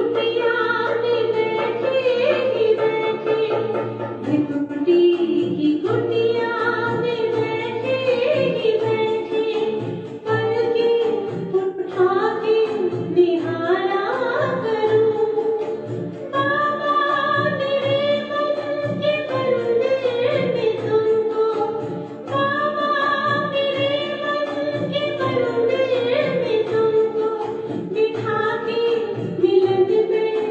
कुटिया में बैठे ही बैठे, भटूटी की कुटिया में बैठे ही बैठे, पलकें उठा के निहारा करूं। बाबा मेरे मन के मंदिर में तुमको, बाबा मेरे मन के मंदिर में तुमको बिठा के मिलन में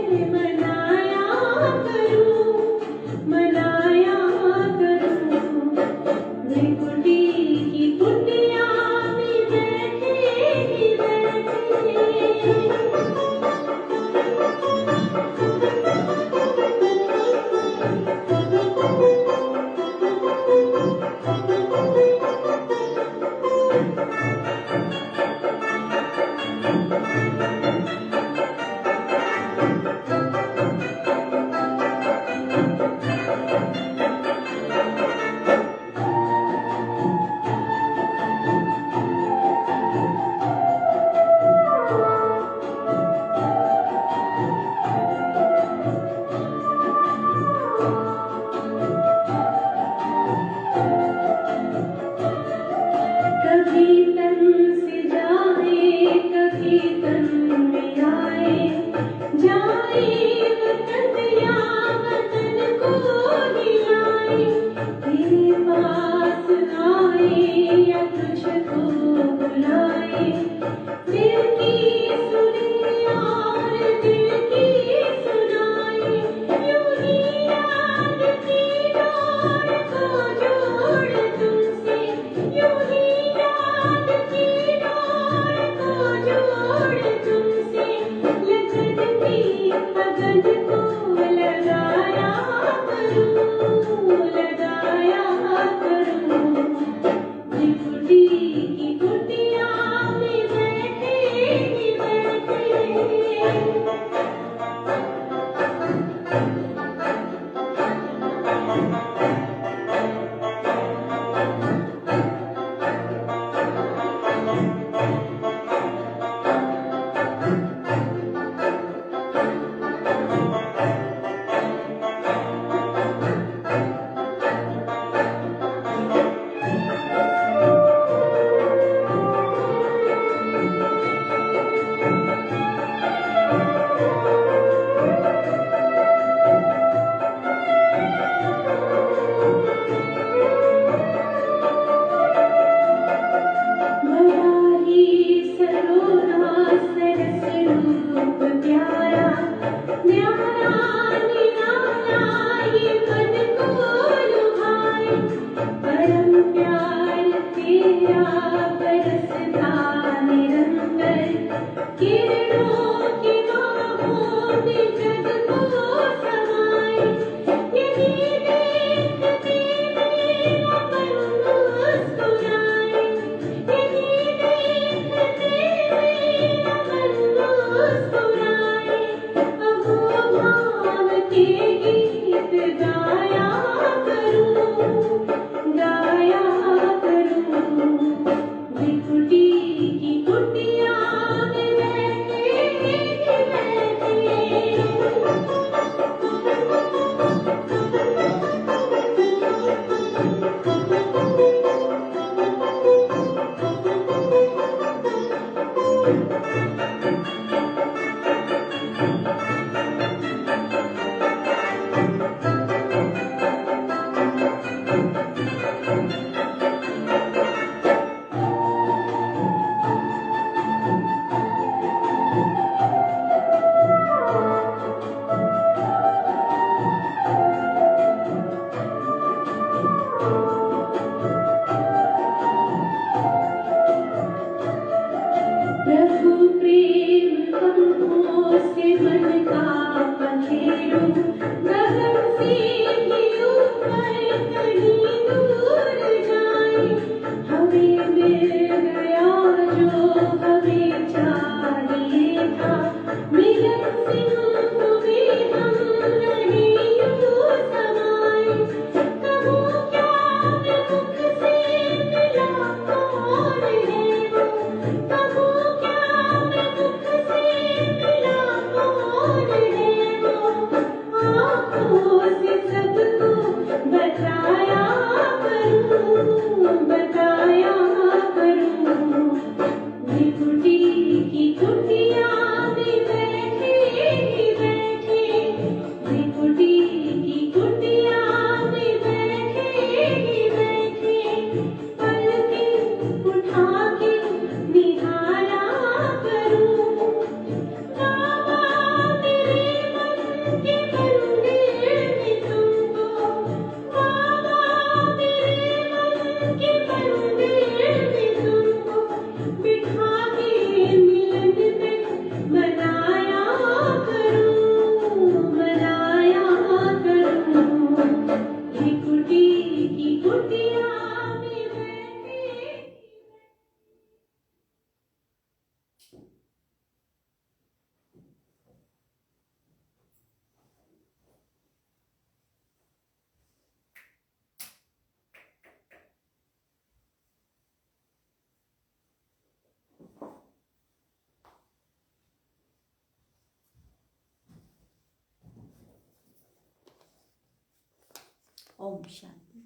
ओम शांति।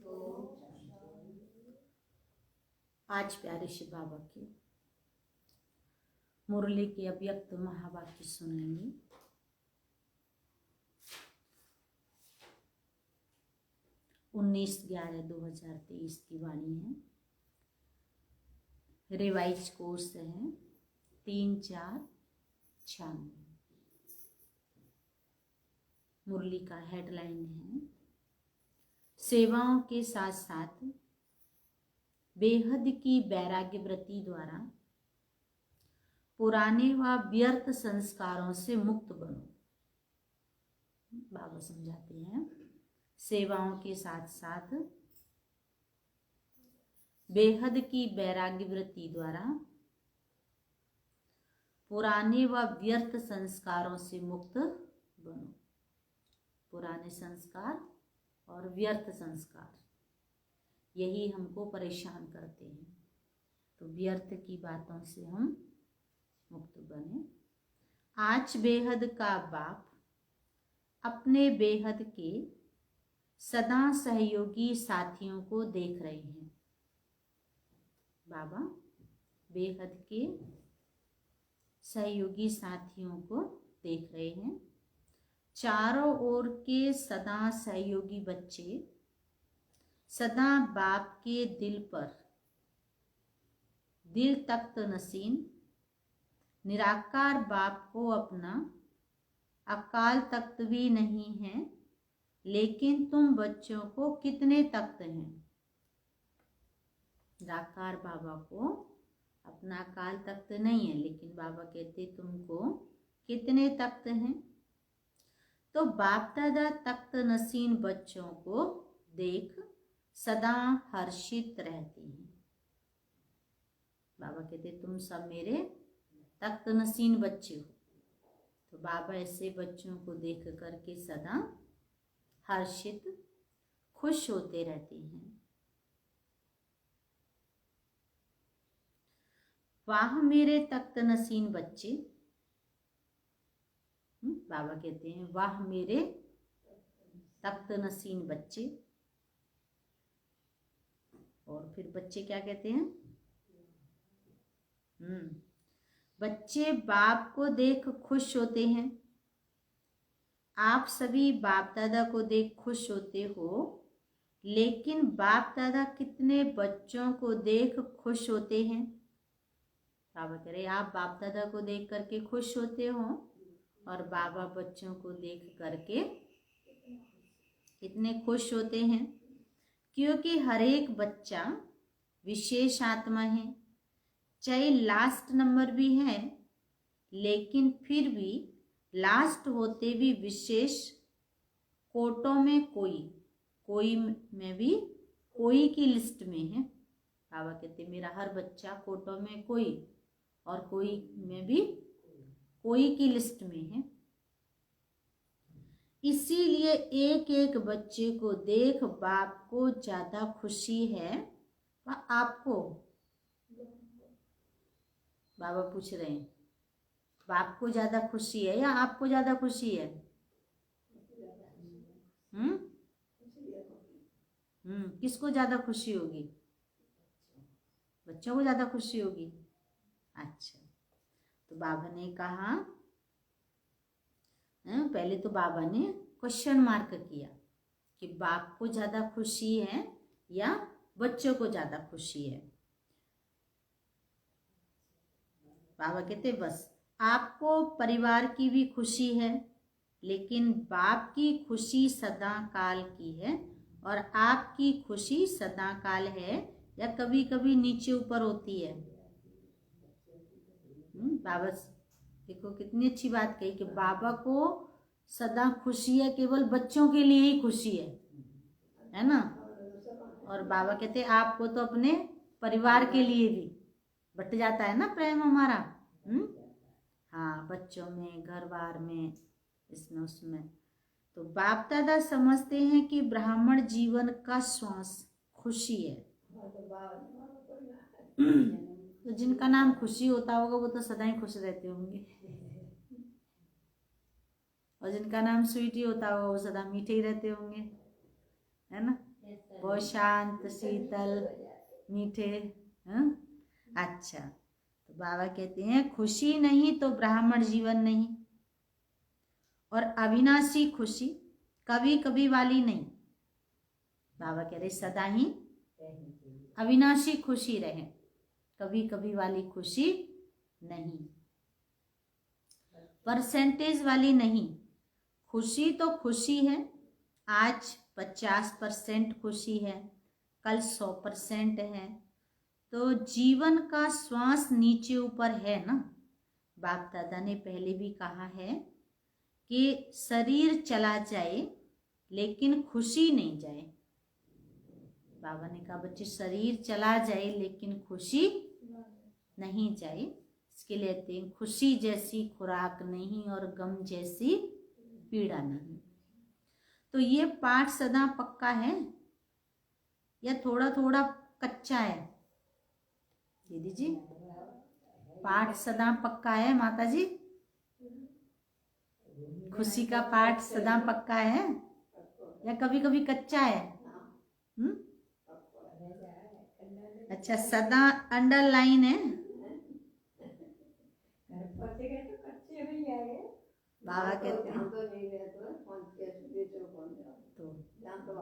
आज प्यारे शिव बाबा की मुरली के अव्यक्त महावाक्य सुनेंगे। 19/11/2023 की वाणी है। रिवाइज कोर्स है 3496। मुरली का हेडलाइन है सेवाओं के साथ साथ बेहद की वैराग्य वृत्ति द्वारा पुराने व व्यर्थ संस्कारों से मुक्त बनो। बाबा समझाते हैं सेवाओं के साथ साथ बेहद की वैराग्य वृत्ति द्वारा पुराने व व्यर्थ संस्कारों से मुक्त बनो। पुराने संस्कार और व्यर्थ संस्कार यही हमको परेशान करते हैं, तो व्यर्थ की बातों से हम मुक्त बने। आज बेहद का बाप अपने बेहद के सदा सहयोगी साथियों को देख रहे हैं। बाबा बेहद के सहयोगी साथियों को देख रहे हैं। चारों ओर के सदा सहयोगी बच्चे सदा बाप के दिल पर दिल तख्त नसीन निराकार बाप को अपना अकाल तख्त भी नहीं है, लेकिन तुम बच्चों को कितने तख्त हैं। निराकार बाबा को अपना अकाल तख्त नहीं है, लेकिन बाबा कहते तुमको कितने तख्त हैं। तो बाप दादा तख्त नसीन बच्चों को देख सदा हर्षित रहते हैं। बाबा कहते तुम सब मेरे तख्त नसीन बच्चे हो। तो बाबा ऐसे बच्चों को देख करके सदा हर्षित खुश होते रहते हैं। वाह मेरे तख्त नसीन बच्चे, बाबा कहते हैं वाह मेरे तख्त नसीन बच्चे। और फिर बच्चे क्या कहते हैं? बच्चे बाप को देख खुश होते हैं। आप सभी बाप दादा को देख खुश होते हो, लेकिन बाप दादा कितने बच्चों को देख खुश होते हैं? बाबा कह रहे आप बाप दादा को देख करके खुश होते हो और बाबा बच्चों को देख करके कितने खुश होते हैं, क्योंकि हर एक बच्चा विशेष आत्मा है। चाहे लास्ट नंबर भी है, लेकिन फिर भी लास्ट होते भी विशेष कोटों में कोई में भी कोई की लिस्ट में है। बाबा कहते मेरा हर बच्चा कोटों में कोई और कोई में भी कोई की लिस्ट में है। इसीलिए एक एक बच्चे को देख बाप को ज्यादा खुशी है। आपको बाबा पूछ रहे हैं बाप को ज्यादा खुशी है या आपको ज्यादा खुशी है? किसको ज्यादा खुशी होगी? बच्चों को ज्यादा खुशी होगी। अच्छा, तो बाबा ने कहा पहले तो बाबा ने क्वेश्चन मार्क किया कि बाप को ज्यादा खुशी है या बच्चों को ज्यादा खुशी है। बाबा कहते बस आपको परिवार की भी खुशी है, लेकिन बाप की खुशी सदा काल की है और आपकी खुशी सदा काल है या कभी कभी नीचे ऊपर होती है। बाबा देखो कितनी अच्छी बात कही कि बाबा को सदा खुशी है, केवल बच्चों के लिए ही खुशी है ना। और बाबा कहते आपको तो अपने परिवार के लिए भी बट जाता है ना प्रेम हमारा। हाँ, बच्चों में, घर बार में, इसमें उसमें। तो बाप दादा समझते हैं कि ब्राह्मण जीवन का श्वास खुशी है। तो जिनका नाम खुशी होता होगा वो तो सदा ही खुश रहते होंगे, और जिनका नाम स्वीटी होता होगा वो सदा मीठे ही रहते होंगे, है है ना, बहुत शांत, शीतल, मीठे। हाँ? अच्छा, तो बाबा कहते हैं खुशी नहीं तो ब्राह्मण जीवन नहीं, और अविनाशी खुशी कभी कभी वाली नहीं। बाबा कह रहे सदा ही अविनाशी खुशी रहे, कभी कभी वाली खुशी नहीं, परसेंटेज वाली नहीं। खुशी तो खुशी है, आज 50% खुशी है, कल 100% है, तो जीवन का श्वास नीचे ऊपर है ना। बाप दादा ने पहले भी कहा है कि शरीर चला जाए लेकिन खुशी नहीं जाए। बाबा ने कहा बच्चे शरीर चला जाए लेकिन खुशी नहीं जाए। इसके लिए कहते हैं खुशी जैसी खुराक नहीं और गम जैसी पीड़ा नहीं। तो ये पाठ सदा पक्का है या थोड़ा थोड़ा कच्चा है दीदी जी? पाठ सदा पक्का है माता जी? खुशी का पाठ सदा पक्का है या कभी कभी कच्चा है? अच्छा, सदा अंडरलाइन है। बाबा कहते हैं तो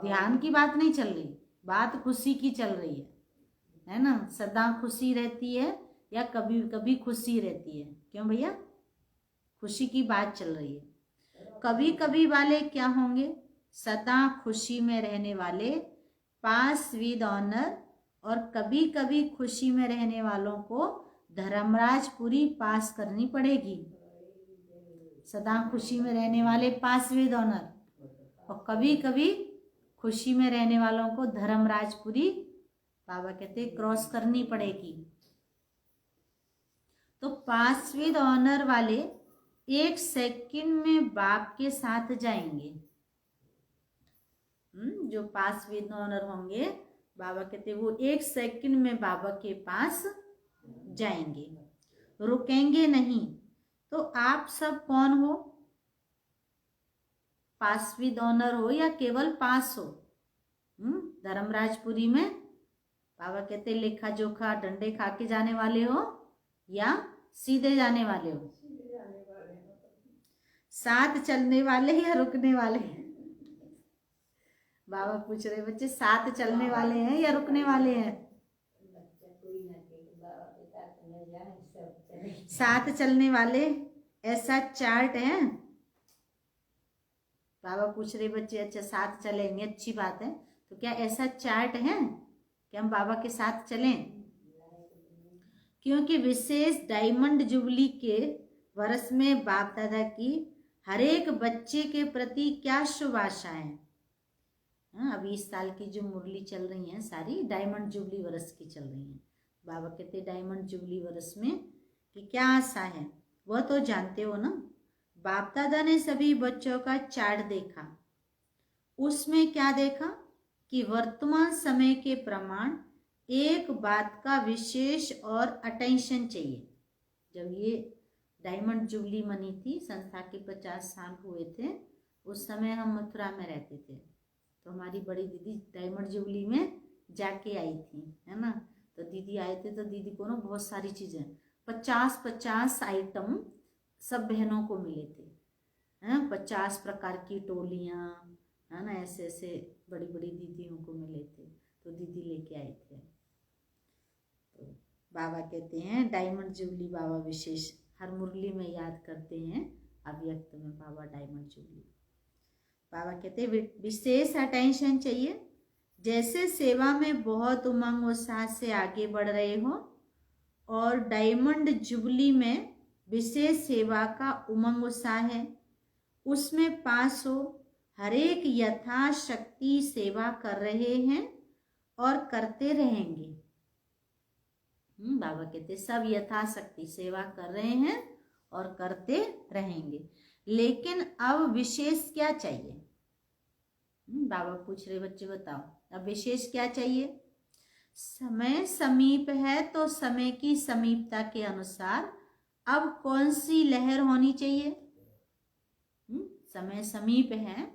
ध्यान की बात नहीं चल रही, बात खुशी की चल रही है ना। सदा खुशी रहती है या कभी कभी खुशी रहती है? क्यों भैया? खुशी की बात चल रही है। कभी कभी वाले क्या होंगे? सदा खुशी में रहने वाले, पास विद ऑनर। और कभी कभी खुशी में रहने वालों को धर्मराज पूरी पास करनी पड़ेगी। सदा खुशी में रहने वाले पास विद ऑनर, और कभी कभी खुशी में रहने वालों को धर्मराजपुरी बाबा कहते क्रॉस करनी पड़ेगी। तो पास विद ऑनर वाले 1 सेकंड में बाप के साथ जाएंगे। जो पास विद ऑनर होंगे, बाबा कहते वो 1 सेकंड में बाबा के पास जाएंगे, रुकेंगे नहीं। तो आप सब कौन हो? पास विद ऑनर हो या केवल पास हो? धर्मराजपुरी में बाबा कहते लेखा जोखा डंडे खा के जाने वाले हो या सीधे जाने वाले हो? साथ चलने वाले या रुकने वाले? बाबा पूछ रहे बच्चे साथ चलने वाले हैं या रुकने वाले हैं? साथ चलने वाले, ऐसा चार्ट है। बाबा पूछ रहे बच्चे अच्छा साथ चलेंगे, अच्छी बात है। तो क्या ऐसा चार्ट है कि हम बाबा के साथ चलें? क्योंकि विशेष डायमंड जुबली के वर्ष में बाप दादा की हर एक बच्चे के प्रति क्या शुभ आशाएं। अभी इस साल की जो मुरली चल रही हैं सारी डायमंड जुबली वर्ष की चल रही हैं। बाबा कहते डायमंड जुबली वर्ष में कि क्या आशा है वह तो जानते हो ना। बाप दादा ने सभी बच्चों का चार्ट देखा, उसमें क्या देखा कि वर्तमान समय के प्रमाण एक बात का विशेष और अटेंशन चाहिए। जब ये डायमंड जुबली मनी थी, संस्था के 50 साल हुए थे, उस समय हम मथुरा में रहते थे। तो हमारी बड़ी दीदी डायमंड जुबली में जाके आई थी, है ना। तो दीदी आए थे तो दीदी को ना बहुत सारी चीज़ें 50-50 आइटम सब बहनों को मिले थे, हैं 50 प्रकार की टोलियाँ, है ना, ऐसे ऐसे बड़ी बड़ी दीदियों को मिले थे। तो दीदी लेके आए थे। तो बाबा कहते हैं डायमंड जुबली बाबा विशेष हर मुरली में याद करते हैं, अव्यक्त में बाबा डायमंड जुबली। बाबा कहते हैं विशेष अटेंशन चाहिए। जैसे सेवा में बहुत उमंग उत्साह से आगे बढ़ रहे हो और डायमंड जुबली में विशेष सेवा का उमंग उत्साह है, उसमें पास हो, हर एक यथाशक्ति सेवा कर रहे हैं और करते रहेंगे। बाबा कहते सब यथाशक्ति सेवा कर रहे हैं और करते रहेंगे, लेकिन अब विशेष क्या चाहिए? बाबा पूछ रहे बच्चे बताओ अब विशेष क्या चाहिए? समय समीप है तो समय की समीपता के अनुसार अब कौन सी लहर होनी चाहिए? समय समीप है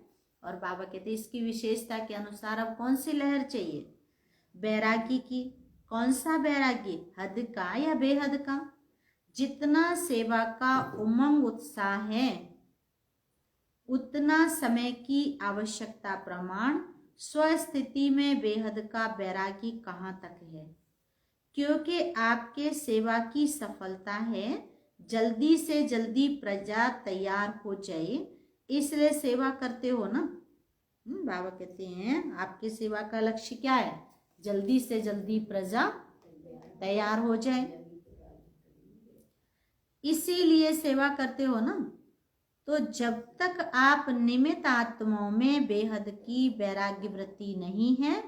और बाबा कहते हैं इसकी विशेषता के अनुसार अब कौन सी लहर चाहिए? बैरागी की। कौन सा बैरागी? हद का या बेहद का? जितना सेवा का उमंग उत्साह है उतना समय की आवश्यकता प्रमाण स्वस्थिति में बेहद का बैरागी कहाँ तक है? क्योंकि आपके सेवा की सफलता है जल्दी से जल्दी प्रजा तैयार हो जाए, इसलिए सेवा करते हो ना। बाबा कहते हैं आपकी सेवा का लक्ष्य क्या है? जल्दी से जल्दी प्रजा तैयार हो जाए, इसीलिए सेवा करते हो ना। तो जब तक आप निमित्त आत्माओं में बेहद की वैराग्य वृत्ति नहीं है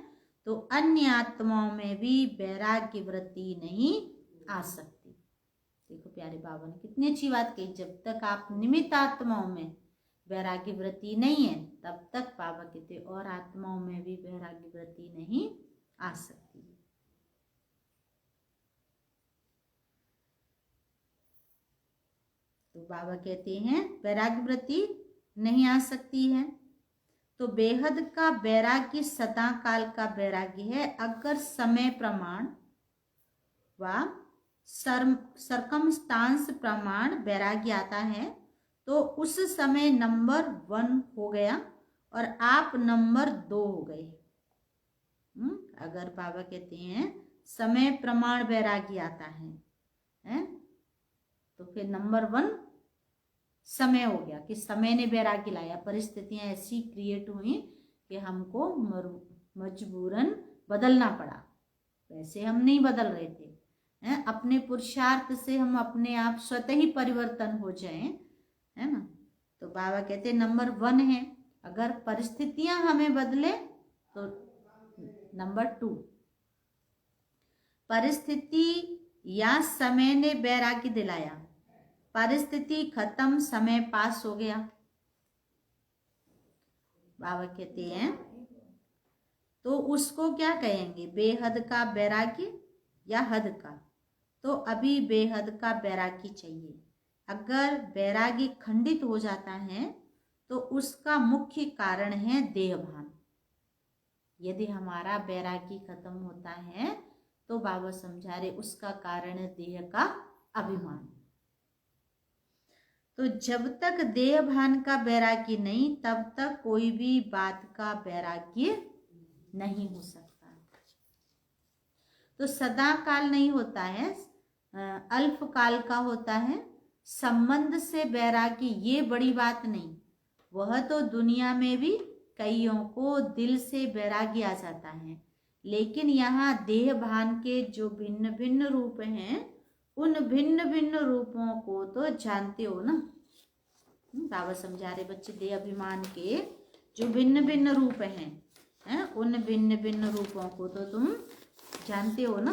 तो अन्य आत्माओं में भी वैराग्य वृत्ति नहीं आ सकती। देखो प्यारे बाबा ने कितनी अच्छी बात कही, जब तक आप निमित्त आत्माओं में वैराग्य वृत्ति नहीं है तब तक बाबा कहते और आत्माओं में भी वैराग्य वृत्ति नहीं आ सकती। तो बाबा कहते हैं वैराग्य वृत्ति नहीं आ सकती है। तो बेहद का वैराग्य सदा काल का वैराग्य है। अगर समय प्रमाण व सरकमस्टांस प्रमाण वैराग्य आता है तो उस समय नंबर 1 हो गया और आप नंबर 2 हो गए। अगर बाबा कहते हैं समय प्रमाण वैराग्य आता है तो फिर नंबर 1 समय हो गया कि समय ने वैराग्य लाया। परिस्थितियां ऐसी क्रिएट हुई कि हमको मजबूरन बदलना पड़ा। वैसे हम नहीं बदल रहे थे, अपने पुरुषार्थ से हम अपने आप स्वतः ही परिवर्तन हो जाएं, है ना। तो बाबा कहते नंबर 1 है। अगर परिस्थितियां हमें बदले तो नंबर 2। परिस्थिति या समय ने वैराग्य दिलाया, परिस्थिति खत्म, समय पास हो गया। बाबा कहते हैं तो उसको क्या कहेंगे? बेहद का वैराग्य या हद का? तो अभी बेहद का वैराग्य चाहिए। अगर वैराग्य खंडित हो जाता है तो उसका मुख्य कारण है देहभान। यदि हमारा वैराग्य खत्म होता है तो बाबा समझा रहे उसका कारण है देह का अभिमान। तो जब तक देहभान का वैराग्य नहीं तब तक कोई भी बात का वैराग्य नहीं हो सकता। तो सदा काल नहीं होता है, अल्प काल का होता है। संबंध से वैराग्य ये बड़ी बात नहीं, वह तो दुनिया में भी कईयों को दिल से वैराग्य आ जाता है। लेकिन यहाँ देहभान के जो भिन्न भिन्न रूप हैं उन भिन्न भिन्न रूपों को तो जानते हो ना। बाबा समझा रहे बच्चे देह अभिमान के जो भिन्न भिन्न रूप हैं उन भिन्न भिन्न रूपों को तो तुम जानते हो ना।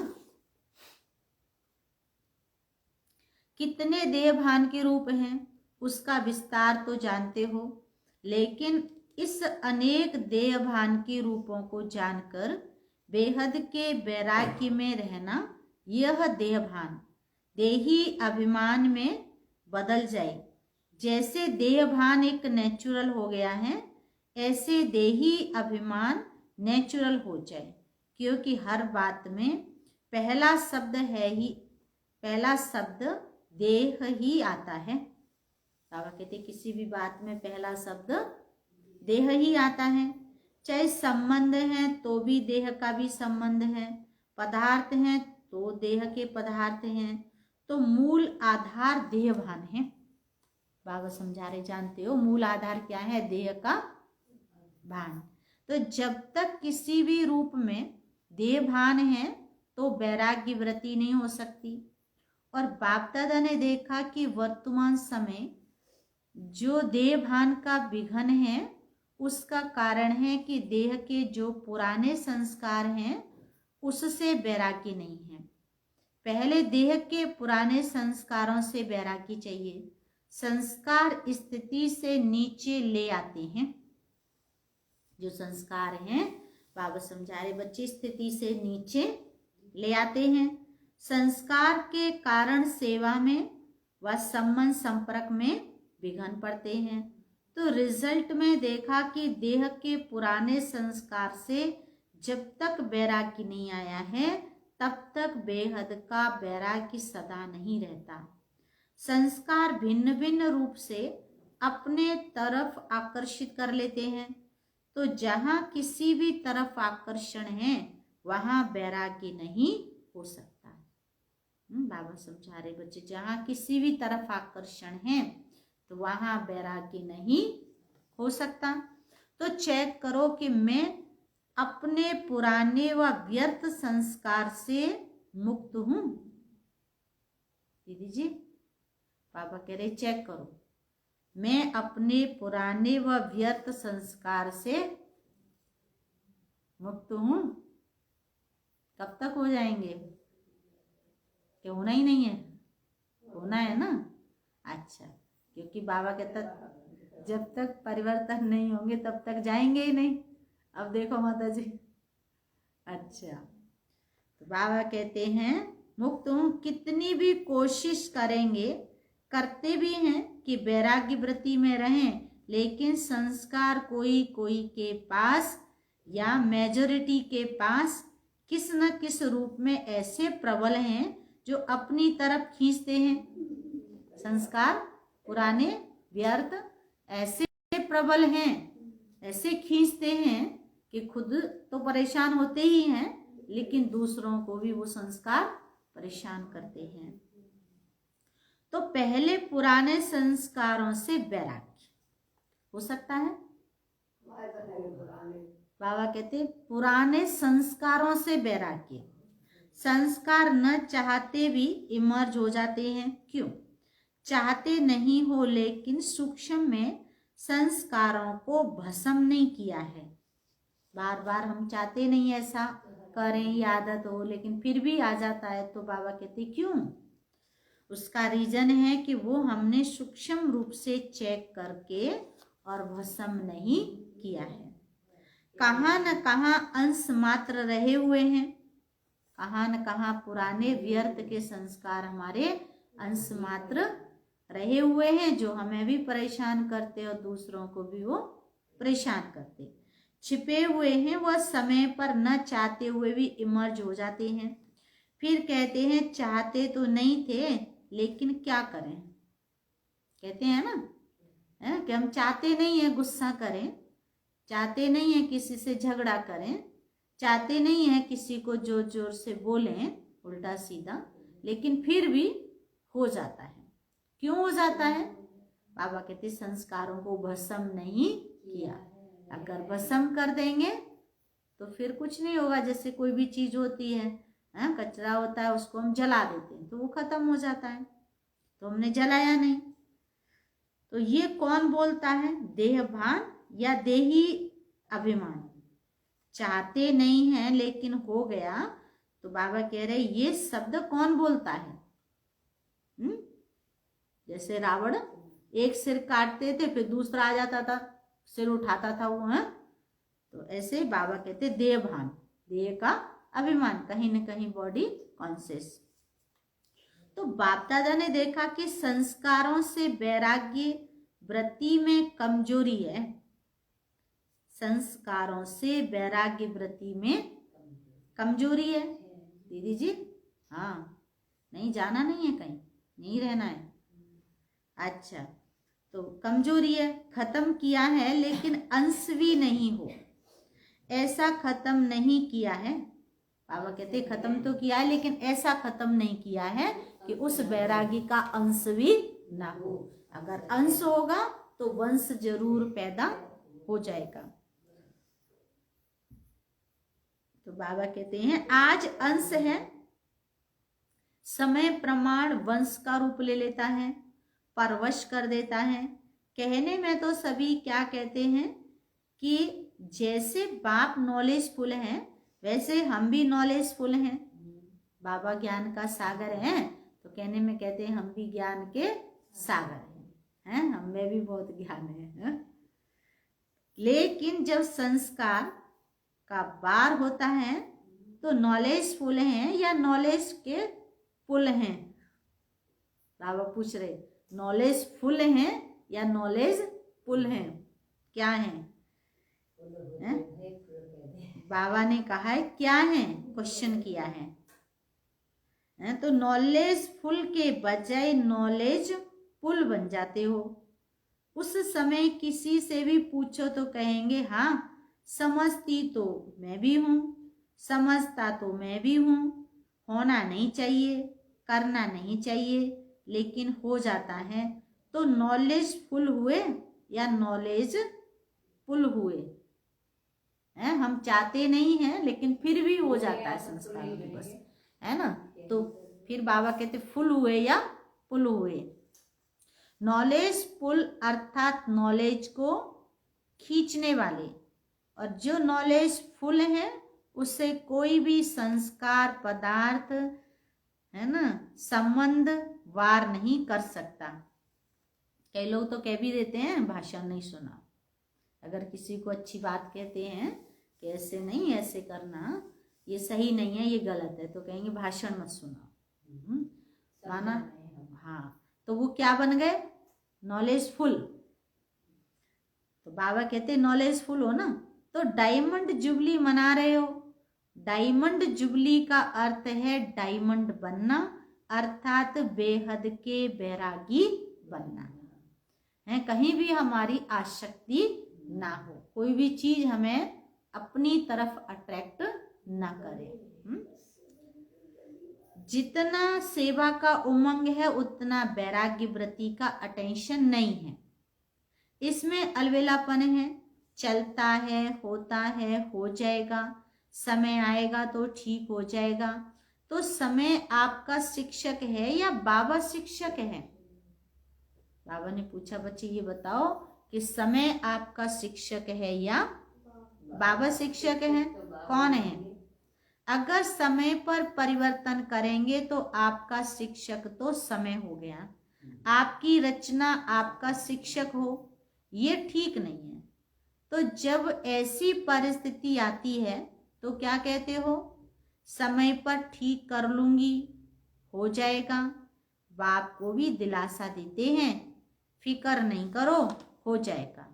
कितने देहभान के रूप हैं उसका विस्तार तो जानते हो, लेकिन इस अनेक देहभान के रूपों को जानकर बेहद के वैराग्य में रहना, यह देहभान देही अभिमान में बदल जाए। जैसे देहभान एक नेचुरल हो गया है ऐसे देही अभिमान नेचुरल हो जाए, क्योंकि हर बात में पहला शब्द देह ही आता है। बाबा कहते किसी भी बात में पहला शब्द देह ही आता है। चाहे संबंध है तो भी देह का भी संबंध है, पदार्थ हैं तो देह के पदार्थ हैं, तो मूल आधार देहभान है। बाबा समझा रहे जानते हो मूल आधार क्या है? देह का भान। तो जब तक किसी भी रूप में देहभान है तो वैराग्य वृत्ति नहीं हो सकती। और बाप दादा ने देखा कि वर्तमान समय जो देहभान का विघन है उसका कारण है कि देह के जो पुराने संस्कार हैं उससे वैराग्य नहीं है। पहले देह के पुराने संस्कारों से वैराग्य चाहिए। संस्कार स्थिति से नीचे ले आते हैं। जो संस्कार हैं बाबा समझा रहे बच्चे स्थिति से नीचे ले आते हैं। संस्कार के कारण सेवा में व संबंध संपर्क में विघन पड़ते हैं। तो रिजल्ट में देखा कि देह के पुराने संस्कार से जब तक वैराग्य नहीं आया है तब तक बेहद का वैराग्य सदा नहीं रहता। संस्कार भिन्न भिन्न रूप से अपने तरफ आकर्षित कर लेते हैं, तो जहाँ किसी भी तरफ आकर्षण है वहाँ वैराग्य नहीं हो सकता। बाबा समझा रहे बच्चे, जहाँ किसी भी तरफ आकर्षण है तो वहाँ वैराग्य नहीं हो सकता। तो चेक करो कि मैं अपने पुराने व व्यर्थ संस्कार से मुक्त हूं। दीदी जी, पापा कह रहे चेक करो, मैं अपने पुराने व व्यर्थ संस्कार से मुक्त हूं। कब तक हो जाएंगे? कि होना ही नहीं है? होना है ना। अच्छा, क्योंकि बाबा कहता जब तक परिवर्तन नहीं होंगे तब तक जाएंगे ही नहीं। अब देखो माता जी, अच्छा, तो बाबा कहते हैं मुक्त हूं, कितनी भी कोशिश करेंगे, करते भी हैं कि वैराग्य वृत्ति में रहें, लेकिन संस्कार कोई कोई के पास या मेजॉरिटी के पास किस न किस रूप में ऐसे प्रबल हैं जो अपनी तरफ खींचते हैं। संस्कार पुराने व्यर्थ ऐसे प्रबल हैं, ऐसे खींचते हैं कि खुद तो परेशान होते ही हैं, लेकिन दूसरों को भी वो संस्कार परेशान करते हैं। तो पहले पुराने संस्कारों से वैराग्य हो सकता है। बाबा कहते पुराने संस्कारों से वैराग्य, संस्कार न चाहते भी इमर्ज हो जाते हैं। क्यों? चाहते नहीं हो, लेकिन सूक्ष्म में संस्कारों को भस्म नहीं किया है। बार बार हम चाहते नहीं ऐसा करें, ये आदत हो, लेकिन फिर भी आ जाता है। तो बाबा कहते क्यों? उसका रीजन है कि वो हमने सूक्ष्म रूप से चेक करके और भस्म नहीं किया है। कहाँ न कहाँ अंश मात्र रहे हुए हैं, कहाँ न कहाँ पुराने व्यर्थ के संस्कार हमारे अंश मात्र रहे हुए हैं, जो हमें भी परेशान करते और दूसरों को भी वो परेशान करते। छिपे हुए हैं, वह समय पर न चाहते हुए भी इमर्ज हो जाते हैं। फिर कहते हैं चाहते तो नहीं थे, लेकिन क्या करें। कहते हैं ना कि हम चाहते नहीं है गुस्सा करें, चाहते नहीं है किसी से झगड़ा करें, चाहते नहीं है किसी को जोर जोर से बोलें उल्टा सीधा, लेकिन फिर भी हो जाता है। क्यों हो जाता है? बाबा कहते संस्कारों को भस्म नहीं किया। अगर भस्म कर देंगे तो फिर कुछ नहीं होगा। जैसे कोई भी चीज होती है, कचरा होता है, उसको हम जला देते हैं तो वो खत्म हो जाता है, तो हमने जलाया नहीं। तो ये कौन बोलता है? देह भान या देही अभिमान। चाहते नहीं है लेकिन हो गया, तो बाबा कह रहे ये शब्द कौन बोलता है? जैसे रावण एक सिर काटते थे फिर दूसरा आ जाता था, सिर उठाता था वो है। तो ऐसे बाबा कहते देह भान, देह का अभिमान, कहीं न कहीं बॉडी कॉन्शियस। तो बाप दादा ने देखा कि संस्कारों से वैराग्य वृत्ति में कमजोरी है। संस्कारों से वैराग्य वृत्ति में कमजोरी है। दीदी जी, हाँ, नहीं जाना नहीं है, कहीं नहीं रहना है। अच्छा, तो कमजोरी है, खत्म किया है लेकिन अंश भी नहीं हो, ऐसा खत्म नहीं किया है। बाबा कहते खत्म तो किया है लेकिन ऐसा खत्म नहीं किया है कि उस वैरागी का अंश भी ना हो। अगर अंश होगा तो वंश जरूर पैदा हो जाएगा। तो बाबा कहते हैं आज अंश है, समय प्रमाण वंश का रूप ले लेता है, परवश कर देता है। कहने में तो सभी क्या कहते हैं कि जैसे बाप नॉलेजफुल हैं वैसे हम भी नॉलेजफुल हैं। बाबा ज्ञान का सागर है, तो कहने में कहते हैं हम भी ज्ञान के सागर हैं, हम में भी बहुत ज्ञान है। लेकिन जब संस्कार का बार होता है तो नॉलेजफुल हैं या नॉलेज के फुल हैं? बाबा पूछ रहे नॉलेजफुल हैं या नॉलेज पुल हैं, क्या हैं? बाबा ने कहा है क्या है, क्वेश्चन किया है। तो नॉलेजफुल के बजाय नॉलेज पुल बन जाते हो। उस समय किसी से भी पूछो तो कहेंगे हाँ समझती तो मैं भी हूँ, समझता तो मैं भी हूँ, होना नहीं चाहिए, करना नहीं चाहिए, लेकिन हो जाता है। तो नॉलेजफुल हुए या नॉलेज पुल हुए? है, हम चाहते नहीं हैं लेकिन फिर भी हो जाता है संस्कार दिवस, है ना। तो फिर बाबा कहते फुल हुए या पुल हुए। नॉलेज पुल अर्थात नॉलेज को खींचने वाले, और जो नॉलेज फुल है उससे कोई भी संस्कार पदार्थ, है ना, संबंध वार नहीं कर सकता। कई लोग तो कह भी देते हैं भाषण नहीं सुना। अगर किसी को अच्छी बात कहते हैं कि ऐसे नहीं, ऐसे करना, ये सही नहीं है, ये गलत है, तो कहेंगे भाषण मत सुना। माना, हाँ, तो वो क्या बन गए? नॉलेजफुल। तो बाबा कहते नॉलेजफुल हो ना, तो डायमंड जुबली मना रहे हो। डायमंड जुबली का अर्थ है डायमंड बनना, अर्थात बेहद के बैरागी बनना है। कहीं भी हमारी आसक्ति ना हो, कोई भी चीज हमें अपनी तरफ अट्रैक्ट ना करे। जितना सेवा का उमंग है उतना वैराग्य वृत्ति का अटेंशन नहीं है। इसमें अलबेलापन है, चलता है, होता है, हो जाएगा, समय आएगा तो ठीक हो जाएगा। तो समय आपका शिक्षक है या बाबा शिक्षक है? बाबा ने पूछा बच्चे ये बताओ कि समय आपका शिक्षक है या बाबा शिक्षक है? कौन है? अगर समय पर परिवर्तन करेंगे तो आपका शिक्षक तो समय हो गया, आपकी रचना आपका शिक्षक हो, ये ठीक नहीं है। तो जब ऐसी परिस्थिति आती है तो क्या कहते हो? समय पर ठीक कर लूंगी, हो जाएगा। बाप को भी दिलासा देते हैं, फिक्र नहीं करो, हो जाएगा।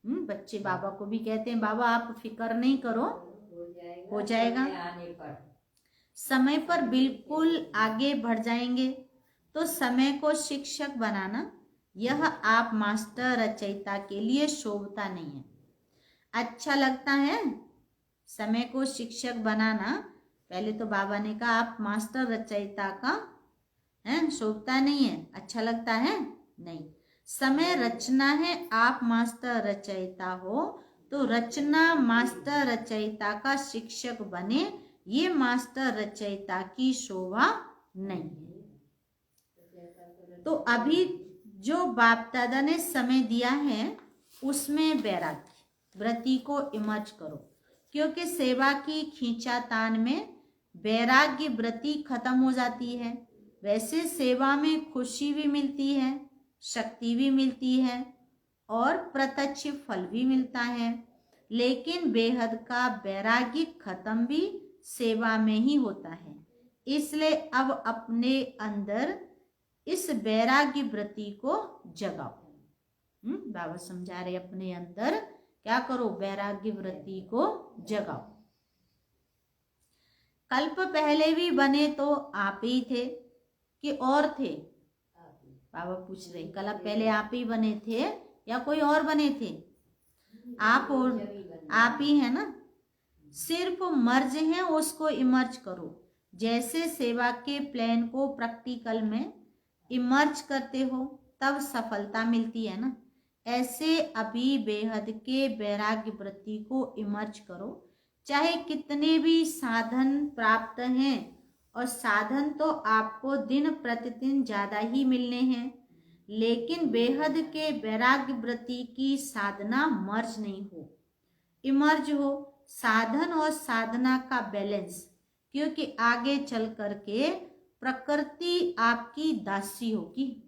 बच्चे बाबा को भी कहते हैं बाबा आप फिक्र नहीं करो, हो जाएगा। समय पर बिल्कुल आगे बढ़ जाएंगे। तो समय को शिक्षक बनाना यह आप मास्टर रचयिता के लिए शोभता नहीं है। अच्छा लगता है समय को शिक्षक बनाना? पहले तो बाबा ने कहा आप मास्टर रचयिता का है, शोभता नहीं है, अच्छा लगता है नहीं। समय रचना है, आप मास्टर रचयिता हो तो रचना मास्टर रचयिता का शिक्षक बने, ये मास्टर रचयिता की शोभा नहीं है। तो अभी जो बाप दादा ने समय दिया है उसमें वैराग्य वृत्ति को इमर्ज करो, क्योंकि सेवा की खींचातान में वैराग्य वृत्ति खत्म हो जाती है। वैसे सेवा में खुशी भी मिलती है, शक्ति भी मिलती है और प्रत्यक्ष फल भी मिलता है, लेकिन बेहद का वैराग्य खत्म भी सेवा में ही होता है। इसलिए अब अपने अंदर इस वैराग्य वृत्ति को जगाओ। बाबा समझा रहे अपने अंदर क्या करो? वैराग्य वृत्ति को जगाओ। कल्प पहले भी बने तो आप ही थे कि और थे? बाबा पूछ रहे कल्प पहले आप ही बने थे या कोई और बने थे? आप और आप ही है ना। सिर्फ मर्ज है उसको इमर्ज करो। जैसे सेवा के प्लान को प्रैक्टिकल में इमर्ज करते हो तब सफलता मिलती है ना, ऐसे अभी बेहद के वैराग्य वृत्ति को इमर्ज करो। चाहे कितने भी साधन प्राप्त हैं, और साधन तो आपको दिन प्रतिदिन ज्यादा ही मिलने हैं, लेकिन बेहद के वैराग्य वृत्ति की साधना मर्ज नहीं हो, इमर्ज हो। साधन और साधना का बैलेंस, क्योंकि आगे चल करके प्रकृति आपकी दासी होगी।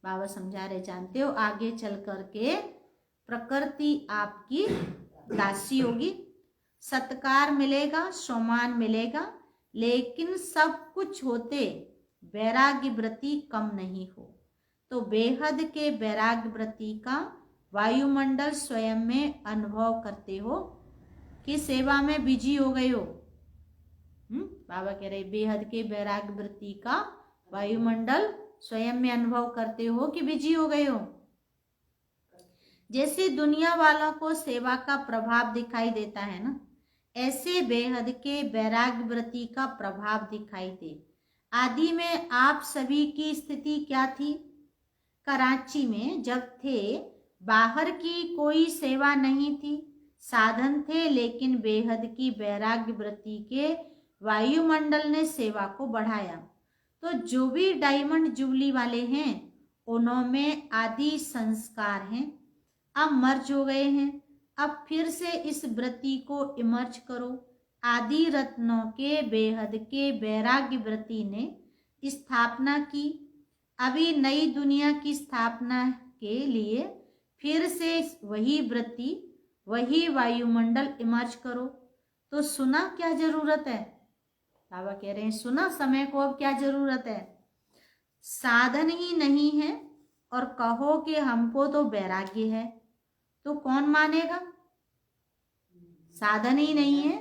बाबा समझा रहे जानते हो, आगे चल करके प्रकृति आपकी दासी होगी। सत्कार मिलेगा, सम्मान मिलेगा, लेकिन सब कुछ होते वैराग्य वृत्ति कम नहीं हो। तो बेहद के वैराग्य वृत्ति का वायुमंडल स्वयं में अनुभव करते हो कि सेवा में बिजी हो गए हो। बाबा कह रहे बेहद के वैराग्य वृत्ति का वायुमंडल स्वयं में अनुभव करते हो कि बिजी हो गए हो। जैसे दुनिया वालों को सेवा का प्रभाव दिखाई देता है ना, ऐसे बेहद के वैराग्य वृत्ति का प्रभाव दिखाई दे। आदि में आप सभी की स्थिति क्या थी? कराची में जब थे, बाहर की कोई सेवा नहीं थी, साधन थे, लेकिन बेहद की वैराग्य वृत्ति के वायुमंडल ने सेवा को बढ़ाया। तो जो भी डायमंड जुबली वाले हैं उनमें आदि संस्कार हैं, अब मर्ज हो गए हैं। अब फिर से इस वृत्ति को इमर्ज करो। आदि रत्नों के बेहद के वैराग्य वृत्ति ने स्थापना की। अभी नई दुनिया की स्थापना के लिए फिर से वही वृत्ति, वही वायुमंडल इमर्ज करो। तो सुना क्या जरूरत है? बाबा कह रहे हैं सुना समय को अब क्या जरूरत है? साधन ही नहीं है और कहो कि हमको तो वैराग्य है, तो कौन मानेगा? साधन ही नहीं है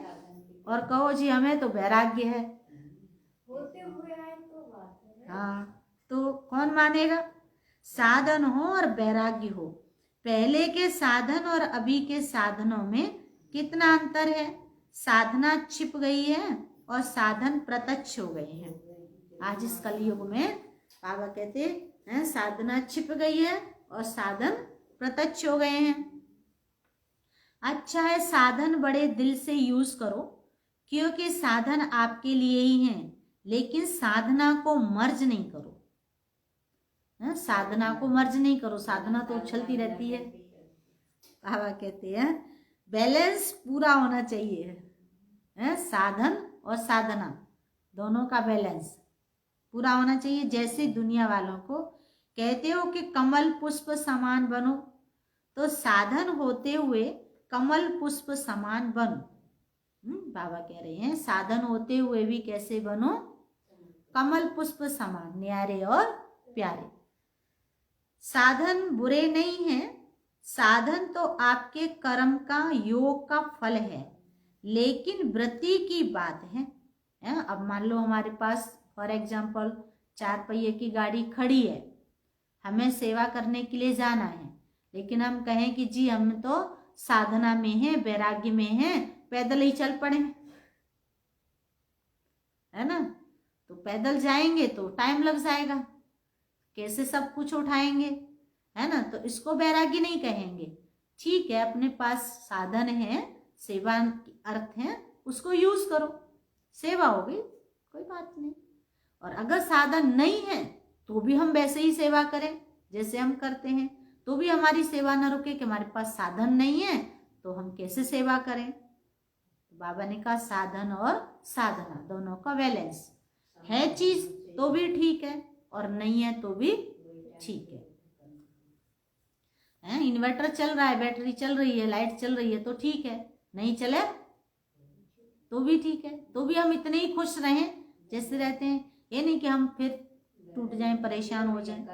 और कहो जी हमें तो वैराग्य है, होते हुए आए तो बात है। हाँ, तो कौन मानेगा? साधन हो और वैराग्य हो। पहले के साधन और अभी के साधनों में कितना अंतर है? साधना छिप गई है और साधन प्रत्यक्ष हो गए हैं। आज इस कलयुग में बाबा कहते हैं साधना छिप गई है और साधन प्रत्यक्ष हो गए हैं। अच्छा है साधन बड़े दिल से यूज करो, क्योंकि साधन आपके लिए ही हैं, लेकिन साधना को मर्ज नहीं करो। साधना को मर्ज नहीं करो, साधना तो उछलती रहती है। बाबा कहते हैं बैलेंस पूरा होना चाहिए। साधन और साधना दोनों का बैलेंस पूरा होना चाहिए। जैसे दुनिया वालों को कहते हो कि कमल पुष्प समान बनो, तो साधन होते हुए कमल पुष्प समान बनो। बाबा कह रहे हैं साधन होते हुए भी कैसे बनो? कमल पुष्प समान, न्यारे और प्यारे। साधन बुरे नहीं हैं, साधन तो आपके कर्म का, योग का फल है, लेकिन वृत्ति की बात है। अब मान लो हमारे पास फॉर एग्जाम्पल 4 पहिए की गाड़ी खड़ी है, हमें सेवा करने के लिए जाना है, लेकिन हम कहें कि जी हम तो साधना में हैं, वैराग्य में हैं, पैदल ही चल पड़े, है ना? तो पैदल जाएंगे तो टाइम लग जाएगा, कैसे सब कुछ उठाएंगे, है ना? तो इसको वैराग्य नहीं कहेंगे। ठीक है, अपने पास साधन है, सेवा की अर्थ है, उसको यूज करो, सेवा होगी, कोई बात नहीं। और अगर साधन नहीं है तो भी हम वैसे ही सेवा करें जैसे हम करते हैं, तो भी हमारी सेवा न रुके कि हमारे पास साधन नहीं है तो हम कैसे सेवा करें। तो बाबा ने कहा साधन और साधना दोनों का बैलेंस है, चीज तो भी ठीक है और नहीं है तो भी ठीक है। इन्वर्टर चल रहा है, बैटरी चल रही है, लाइट चल रही है तो ठीक है, नहीं चले तो भी ठीक है, तो भी हम इतने ही खुश रहें जैसे रहते हैं। ये नहीं कि हम फिर टूट जाएं, परेशान हो जाएं।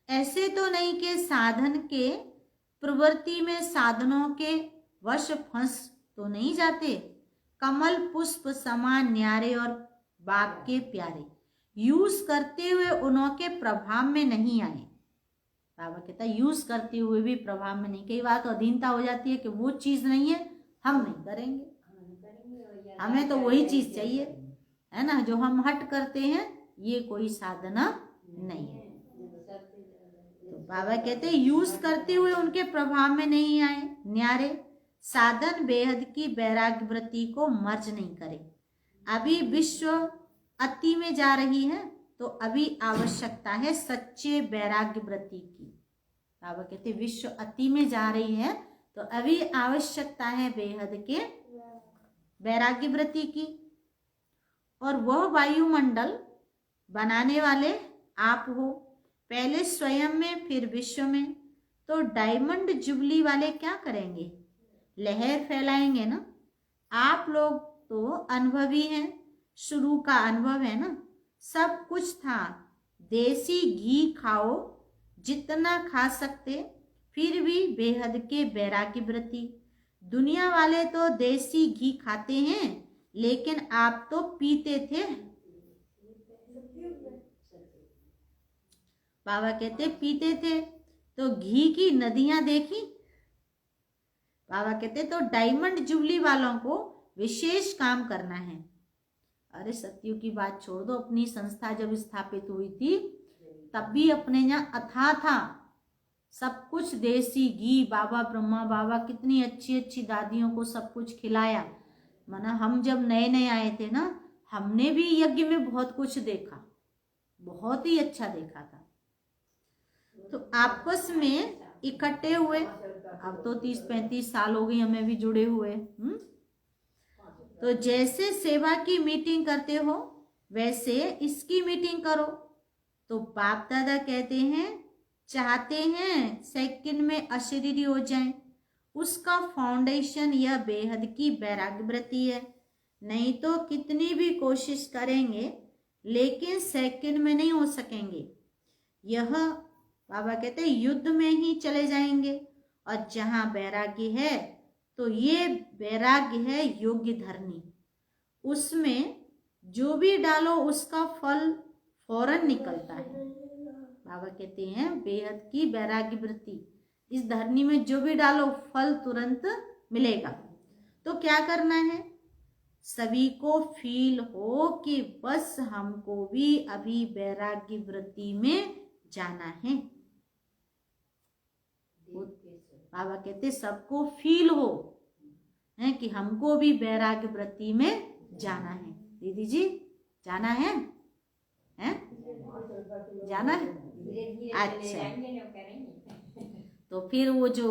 ऐसे तो नहीं कि साधन के प्रवृत्ति में साधनों के वश फंस तो नहीं जाते। कमल पुष्प समान न्यारे और बाप के प्यारे, यूज करते हुए उनके प्रभाव में नहीं आए। बाबा कहता है यूज करते हुए भी प्रभाव में नहीं। कई बार तो अधीनता हो जाती है कि वो चीज नहीं है, हम नहीं करेंगे, हमें तो वही चीज चाहिए, है ना? जो हम हट करते हैं ये कोई साधना नहीं है। तो बाबा कहते हैं यूज करते हुए उनके प्रभाव में नहीं आए। न्यारे साधन बेहद की वैराग्य वृत्ति को मर्ज नहीं करे। अभी विश्व अति में जा रही है तो अभी आवश्यकता है सच्चे वैराग्य वृत्ति की। बाबा कहते हैं विश्व अति में जा रही है तो अभी आवश्यकता है बेहद के वैराग्य वृत्ति की। और वह वायुमंडल बनाने वाले आप हो, पहले स्वयं में फिर विश्व में। तो डायमंड जुबली वाले क्या करेंगे? लहर फैलाएंगे ना। आप लोग तो अनुभवी हैं, शुरू का अनुभव है ना, सब कुछ था, देसी घी खाओ जितना खा सकते, फिर भी बेहद के बैरागी व्रती। दुनिया वाले तो देसी घी खाते हैं, लेकिन आप तो पीते थे। बाबा कहते पीते थे तो घी की नदियां देखी। बाबा कहते तो डायमंड जुबली वालों को विशेष काम करना है। अरे सत्युग की बात छोड़ दो, अपनी संस्था जब स्थापित हुई थी तब भी अपने यहाँ अथाह था, सब कुछ देसी घी। बाबा ब्रह्मा बाबा कितनी अच्छी अच्छी दादियों को सब कुछ खिलाया। माना हम जब नए नए आए थे ना, हमने भी यज्ञ में बहुत कुछ देखा, बहुत ही अच्छा देखा था। तो आपस में इकट्ठे हुए, अब तो 30-35 साल हो गई हमें भी जुड़े हुए। तो जैसे सेवा की मीटिंग करते हो वैसे इसकी मीटिंग करो। तो बाप दादा कहते हैं, चाहते हैं सेकंड में अशरीरी हो जाएं, उसका फाउंडेशन यह बेहद की बैराग्य व्रती है। नहीं तो कितनी भी कोशिश करेंगे लेकिन सेकंड में नहीं हो सकेंगे। यह बाबा कहते हैं युद्ध में ही चले जाएंगे। और जहां बैराग्य है तो ये वैराग्य है योग्य धरनी, उसमें जो भी डालो उसका फल फौरन निकलता है। बाबा कहते हैं बेहद की वैराग्य वृत्ति, इस धरनी में जो भी डालो फल तुरंत मिलेगा। तो क्या करना है, सभी को फील हो कि बस हमको भी अभी वैराग्य वृत्ति में जाना है। बाबा कहते सबको फील हो है कि हमको भी वैराग्य वृत्ति में जाना है। दीदी जी जाना है, जाना है? अच्छा, तो फिर वो जो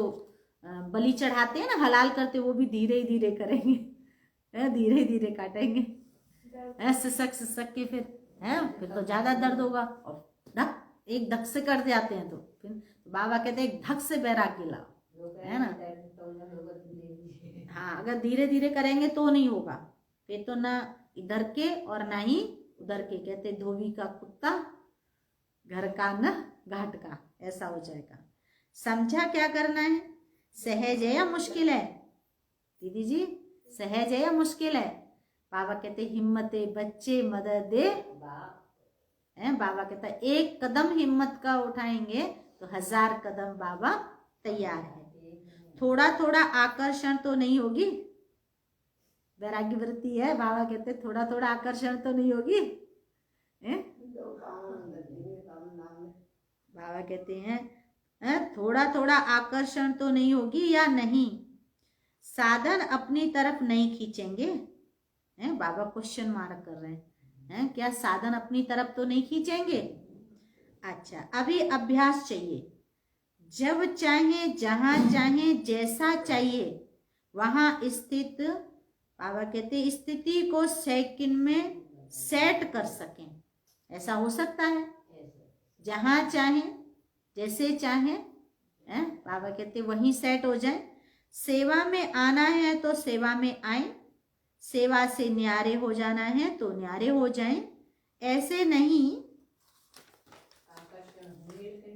बलि चढ़ाते हैं ना, हलाल करते, वो भी धीरे धीरे करेंगे, धीरे धीरे काटेंगे, सिसक के फिर तो ज्यादा दर्द होगा। और एक धक से कर जाते हैं तो फिर बाबा कहते हैं एक धक से बैरागी लाओ, है ना। हाँ, अगर धीरे धीरे करेंगे तो नहीं होगा, फिर तो ना इधर के और ना ही उधर के। कहते धोबी का कुत्ता घर का न घाट का, ऐसा हो जाएगा। समझा क्या करना है? सहज है या मुश्किल है? दीदी जी सहज है या मुश्किल है? बाबा कहते हिम्मते बच्चे मदद दे। बाबा कहता एक कदम हिम्मत का उठाएंगे तो 1000 कदम बाबा तैयार है। थोड़ा थोड़ा आकर्षण तो नहीं होगी, वैराग्य वृत्ति है। बाबा कहते थोड़ा थोड़ा आकर्षण तो नहीं होगी। बाबा कहते हैं थोड़ा थोड़ा आकर्षण तो नहीं होगी या नहीं, साधन अपनी तरफ नहीं खींचेंगे। बाबा क्वेश्चन मार्क कर रहे हैं, क्या साधन अपनी तरफ तो नहीं खींचेंगे? अच्छा, अभी अभ्यास चाहिए। जब चाहे जहां चाहे जैसा चाहिए वहां स्थित, बाबा कहते स्थिति को सेकंड में सेट कर सकें। ऐसा हो सकता है, जहां चाहे जैसे चाहे, बाबा कहते वहीं सेट हो जाए। सेवा में आना है तो सेवा में आए, सेवा से न्यारे हो जाना है तो न्यारे हो जाएं। ऐसे नहीं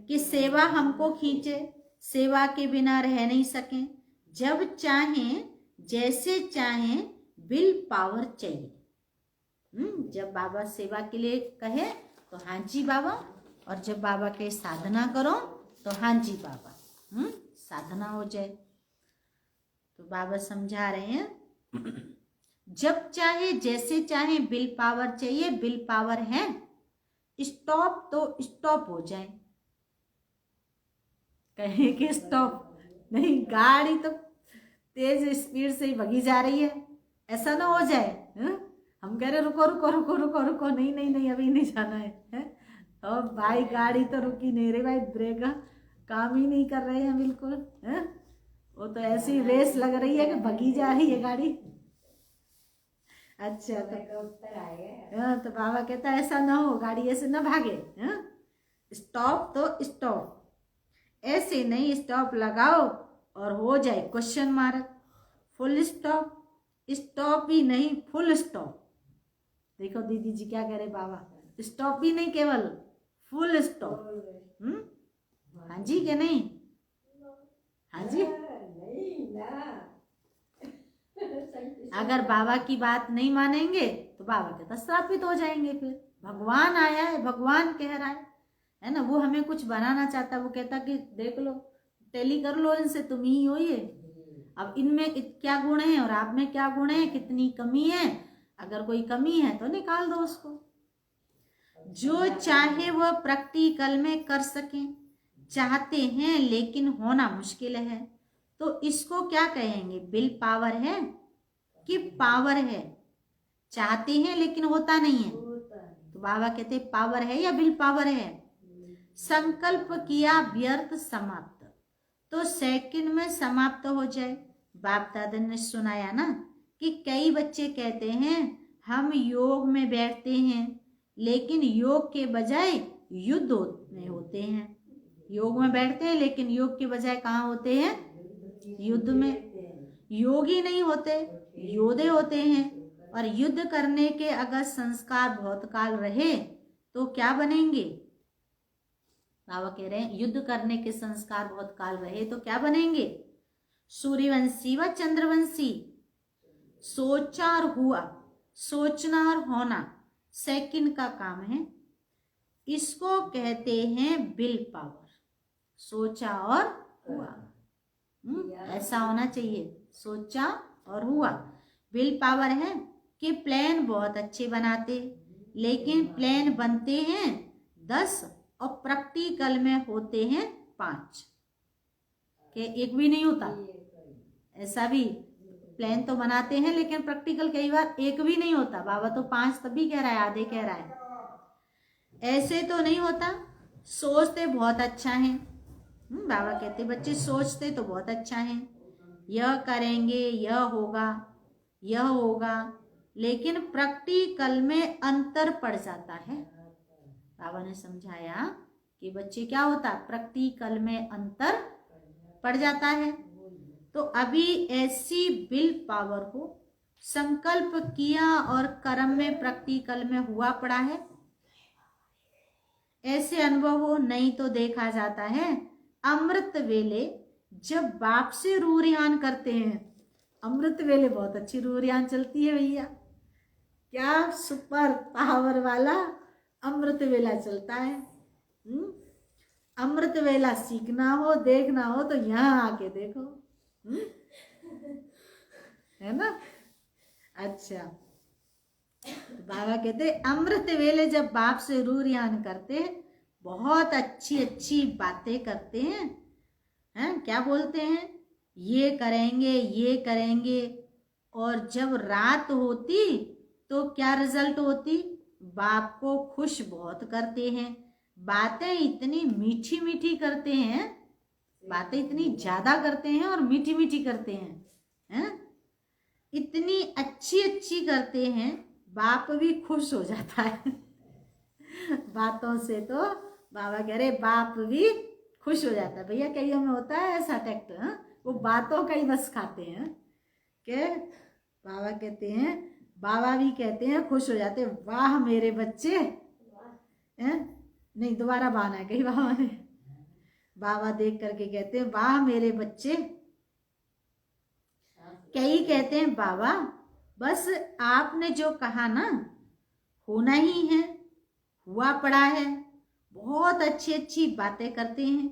कि सेवा हमको खींचे, सेवा के बिना रह नहीं सकें। जब चाहें जैसे चाहें, विल पावर चाहिए। जब बाबा सेवा के लिए कहे तो हाँ जी बाबा, और जब बाबा के साधना करो तो हाँ जी बाबा, साधना हो जाए। तो बाबा समझा रहे हैं जब चाहे जैसे चाहे विल पावर चाहिए। विल पावर है, स्टॉप तो स्टॉप हो जाए। कहे कि स्टॉप नहीं, गाड़ी तो तेज स्पीड से ही भगी जा रही है, ऐसा ना हो जाए। हम कह रहे रुको रुको रुको रुको रुको, नहीं नहीं नहीं अभी नहीं जाना है। और भाई गाड़ी तो रुकी नहीं रही भाई, ब्रेक काम ही नहीं कर रहे हैं बिल्कुल। वो तो ऐसी रेस लग रही है कि भगी जा रही है गाड़ी। अच्छा, तो बाबा कहता है ऐसा ना हो, गाड़ी ऐसे ना भागे। स्टॉप तो स्टॉप, ऐसे नहीं स्टॉप लगाओ और हो जाए question mark. Full stop, stop ही नहीं फुल स्टॉप। देखो दीदी जी क्या कह रहे बाबा, स्टॉप भी नहीं केवल फुल स्टॉप। हाँ जी क्या नहीं? हाँ जी। अगर बाबा की बात नहीं मानेंगे तो बाबा के तो श्रापित हो जाएंगे। फिर भगवान आया है, भगवान कह रहा है ना, वो हमें कुछ बनाना चाहता, वो कहता कि देख लो, टेली कर लो इनसे, तुम ही हो ये। अब इनमें क्या गुण है और आप में क्या गुण है, कितनी कमी है, अगर कोई कमी है तो निकाल दो उसको। जो चाहे वह प्रैक्टिकल में कर सके, चाहते हैं लेकिन होना मुश्किल है, तो इसको क्या कहेंगे? विल पावर है कि पावर है? चाहते हैं लेकिन होता नहीं है, तो बाबा कहते पावर है या विल पावर है? संकल्प किया व्यर्थ समाप्त, तो सेकंड में समाप्त हो जाए। बाप दादा ने सुनाया ना कि कई बच्चे कहते हैं हम योग में बैठते हैं लेकिन योग के बजाय युद्ध में होते हैं। योग में बैठते हैं लेकिन योग के बजाय कहाँ होते हैं? युद्ध में। योगी नहीं होते, योद्धे होते हैं। और युद्ध करने के अगर संस्कार बहुत काल रहे तो क्या बनेंगे? बाबा कह रहे हैं युद्ध करने के संस्कार बहुत काल रहे तो क्या बनेंगे? सूर्यवंशी व चंद्रवंशी। सोचा और हुआ, सोचना और होना सेकंड का काम है, इसको कहते हैं विल पावर। सोचा और हुआ, ऐसा होना चाहिए, सोचा और हुआ। विल पावर है कि प्लान बहुत अच्छे बनाते, लेकिन प्लान बनते हैं 10 और प्रैक्टिकल में होते हैं 5 के एक भी नहीं होता। ऐसा भी प्लान तो बनाते हैं लेकिन प्रैक्टिकल कई बार एक भी नहीं होता। बाबा तो 5 तभी कह रहा है, आधे कह रहा है, ऐसे तो नहीं होता। सोचते बहुत अच्छा है, बाबा कहते बच्चे सोचते तो बहुत अच्छा है, यह करेंगे, यह होगा, यह होगा, लेकिन प्रैक्टिकल में अंतर पड़ जाता है। बाबा ने समझाया कि बच्चे क्या होता, प्रैक्टिकल में अंतर पड़ जाता है। तो अभी ऐसी विल पावर हो, संकल्प किया और कर्म में प्रैक्टिकल में हुआ पड़ा है, ऐसे अनुभव हो। नहीं तो देखा जाता है अमृत वेले जब बाप से रूरियान करते हैं। अमृत वेले बहुत अच्छी रूरियान चलती है भैया, क्या सुपर पावर वाला अमृत वेला चलता है। अमृत वेला सीखना हो, देखना हो तो यहाँ आके देखो, है ना। अच्छा, तो बाबा कहते अमृत वेले जब बाप से रूरियान करते, बहुत अच्छी अच्छी बातें करते हैं, क्या बोलते हैं, ये करेंगे, ये करेंगे। और जब रात होती तो क्या रिजल्ट होती? बाप को खुश बहुत करते हैं, बातें इतनी मीठी मीठी करते हैं, बातें इतनी ज्यादा करते हैं और मीठी मीठी करते हैं, इतनी अच्छी अच्छी करते हैं, बाप भी खुश हो जाता है बातों से। तो बाबा कह रहे बाप भी खुश हो जाता है। भैया कईयों में होता है ऐसा टैक्ट, वो बातों का ही बस खाते हैं के बाबा कहते हैं, बाबा भी कहते हैं खुश हो जाते, वाह मेरे बच्चे, नहीं दोबारा बाना है कहीं बाबा ने, बाबा देख करके कहते हैं वाह मेरे बच्चे। कई कहते हैं बाबा बस आपने जो कहा ना होना ही है, हुआ पड़ा है, बहुत अच्छी अच्छी बातें करते हैं।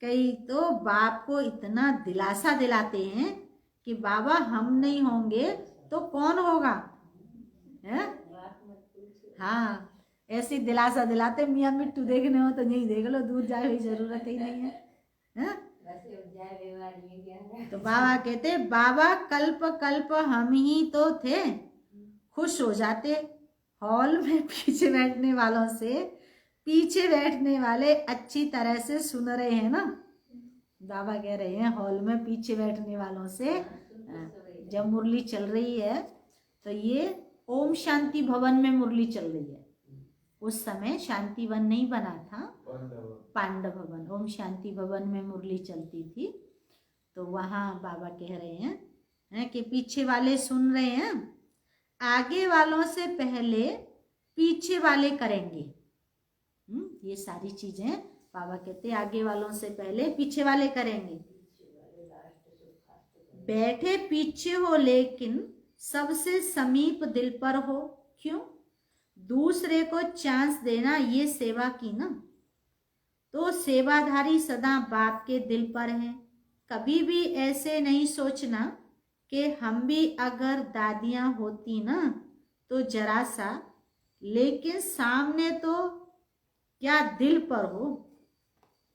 कई तो बाप को इतना दिलासा दिलाते हैं कि बाबा हम नहीं होंगे तो कौन होगा, है? हाँ, ऐसी दिलासा दिलाते, मियाँ मिट्टू देखने हो तो यही देख लो, दूर जाए हुई जरूरत ही नहीं है? तो बाबा कहते बाबा कल्प कल्प हम ही तो थे, खुश हो जाते हॉल में पीछे बैठने वालों से, पीछे बैठने वाले अच्छी तरह से सुन रहे हैं ना। बाबा कह रहे हैं हॉल में पीछे बैठने वालों से, जब मुरली चल रही है तो ये ओम शांति भवन में मुरली चल रही है, उस समय शांति वन नहीं बना था, पांडव भवन, ओम शांति भवन में मुरली चलती थी। तो वहाँ बाबा कह रहे हैं कि पीछे वाले सुन रहे हैं, आगे वालों से पहले पीछे वाले करेंगे। ये सारी चीजें बाबा कहते आगे वालों से पहले पीछे वाले करेंगे। बैठे पीछे हो लेकिन सबसे समीप दिल पर हो। क्यों? दूसरे को चांस देना ये सेवा की ना। तो सेवाधारी सदा बाप के दिल पर है। कभी भी ऐसे नहीं सोचना कि हम भी अगर दादियां होती ना तो जरा सा, लेकिन सामने तो क्या दिल पर हो।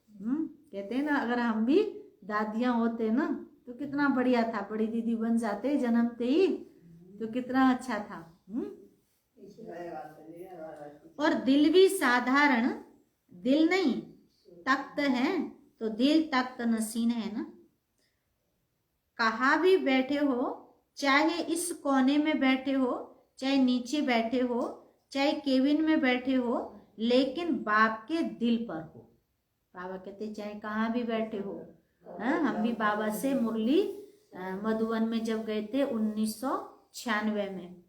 कहते हैं ना, अगर हम भी दादियां होते ना तो कितना बढ़िया था, बड़ी दीदी बन जाते जन्मते ही तो कितना अच्छा था। और दिल भी साधारण दिल नहीं, तख्त है तो दिल तख्त नसीन है ना। कहाँ भी बैठे हो, चाहे इस कोने में बैठे हो, चाहे नीचे बैठे हो, चाहे केबिन में बैठे हो, लेकिन बाप के दिल पर हो। बाबा कहते चाहे कहाँ भी बैठे हो। हम भी बाबा से मुरली मधुबन में जब गए थे 1996 में,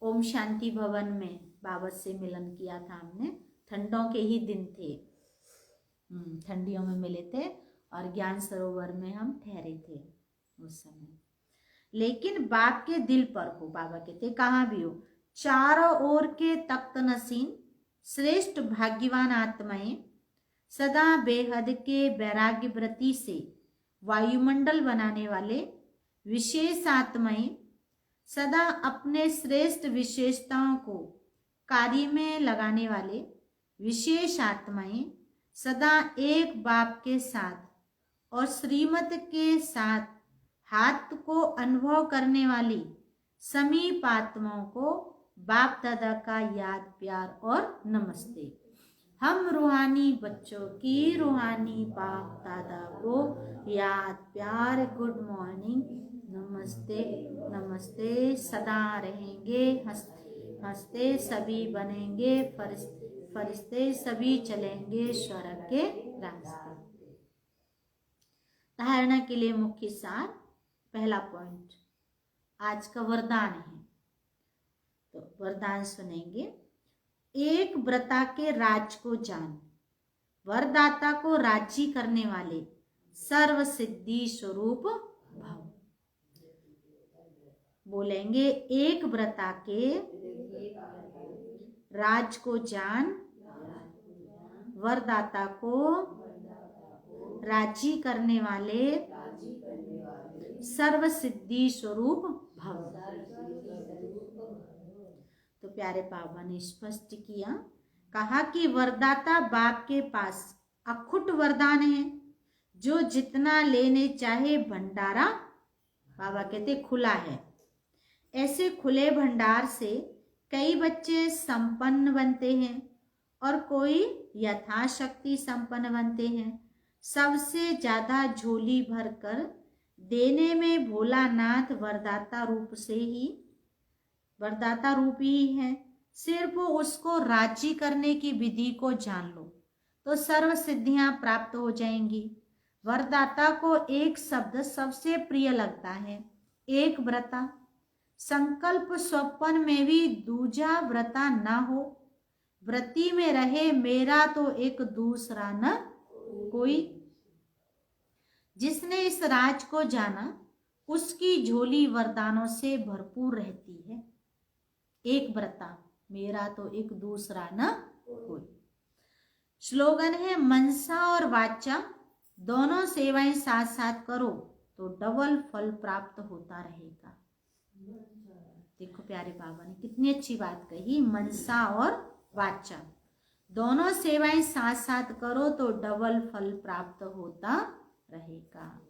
ओम शांति भवन में बाबा से मिलन किया था हमने। ठंडों के ही दिन थे, ठंडियों में मिले थे और ज्ञान सरोवर में हम ठहरे थे उस समय। लेकिन बाप के दिल पर हो। बाबा कहते कहाँ भी हो। चारों ओर के तख्त नसीन श्रेष्ठ भाग्यवान आत्माएं सदा बेहद के वैराग्य व्रति से वायुमंडल बनाने वाले विशेष आत्माएं, सदा अपने श्रेष्ठ विशेषताओं को कार्य में लगाने वाले विशेष आत्माएं, सदा एक बाप के साथ और श्रीमत के साथ हाथ को अनुभव करने वाली समीप आत्माओं को बाप दादा का याद प्यार और नमस्ते। हम रूहानी बच्चों की रूहानी बाप दादा को याद प्यार, गुड मॉर्निंग, नमस्ते नमस्ते। सदा रहेंगे हंसते हंसते, सभी बनेंगे फरिश्ते, सभी चलेंगे स्वर्ग के रास्ते। धारणा के लिए मुख्य सार, पहला पॉइंट आज का वरदान है, तो वरदान सुनेंगे। एक व्रता के राज को जान, वरदाता को राजी करने वाले सर्व सिद्धि स्वरूप भव। बोलेंगे, एक व्रता के राज को जान, वरदाता को राजी करने वाले सर्व सिद्धि स्वरूप भव। तो प्यारे बाबा ने स्पष्ट किया, कहा कि वरदाता बाप के पास अखुट वरदान है, जो जितना लेने चाहे भंडारा बाबा कहते खुला है। ऐसे खुले भंडार से कई बच्चे संपन्न बनते हैं और कोई यथाशक्ति संपन्न बनते हैं। सबसे ज्यादा झोली भरकर देने में भोलानाथ वरदाता रूप ही है। सिर्फ उसको राजी करने की विधि को जान लो तो सर्व सिद्धियां प्राप्त हो जाएंगी। वरदाता को एक शब्द सबसे प्रिय लगता है, एक व्रता। संकल्प स्वप्न में भी दूजा व्रता न हो, व्रती में रहे मेरा तो एक दूसरा न कोई। जिसने इस राज को जाना उसकी झोली वरदानों से भरपूर रहती है। एक व्रता मेरा तो एक दूसरा न कोई। स्लोगन है, मनसा और वाचा दोनों सेवाएं साथ साथ करो तो डबल फल प्राप्त होता रहेगा। देखो प्यारे बाबा ने कितनी अच्छी बात कही, मनसा और वाचा दोनों सेवाएं साथ साथ करो तो डबल फल प्राप्त होता रहेगा।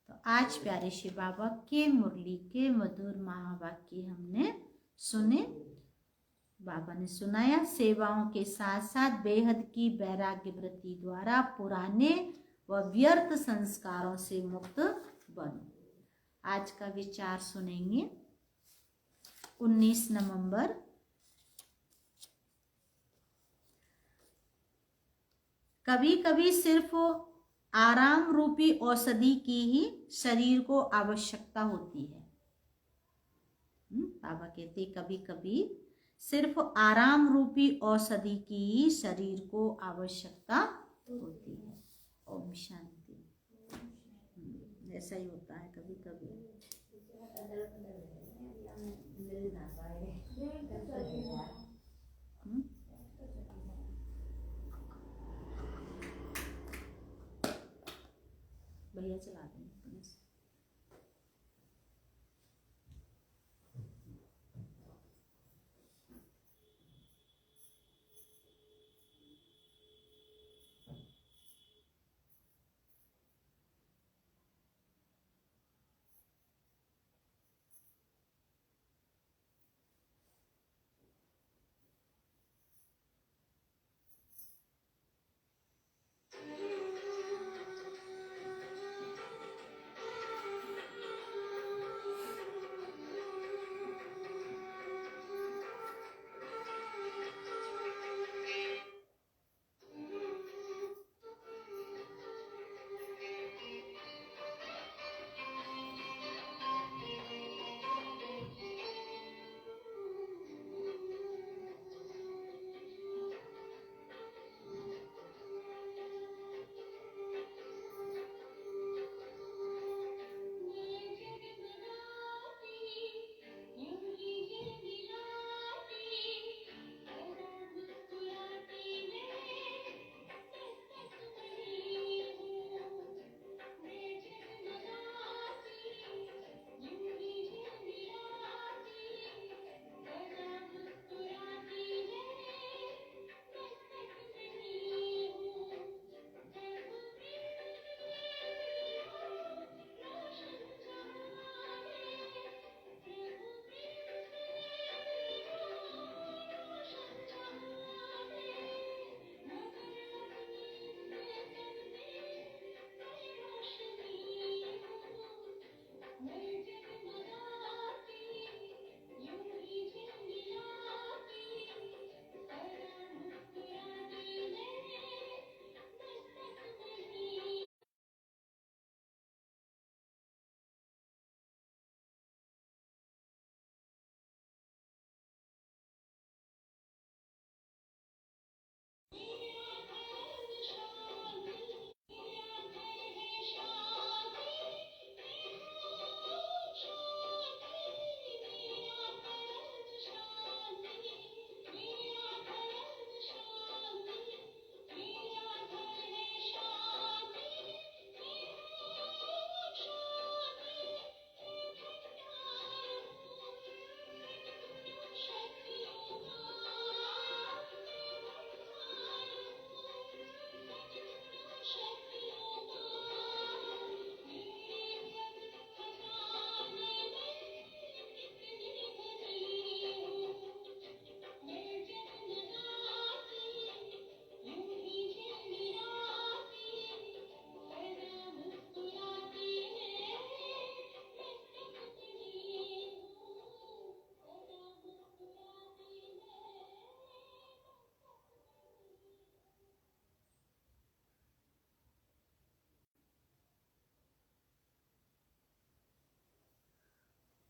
तो आज प्यारे श्री बाबा के मुरली के मधुर महावाक्य हमने सुने। बाबा ने सुनाया, सेवाओं के साथ साथ बेहद की वैराग्य वृत्ति द्वारा पुराने व व्यर्थ संस्कारों से मुक्त बनो। आज का विचार सुनेंगे 19 नवंबर। कभी कभी सिर्फ आराम रूपी औषधि की ही शरीर को आवश्यकता होती है। बाबा कहते कभी कभी सिर्फ आराम रूपी औषधि की शरीर को आवश्यकता होती है। ओम शांति। ऐसा ही होता है कभी कभी। भैया चला देंगे अपने से।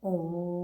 ओम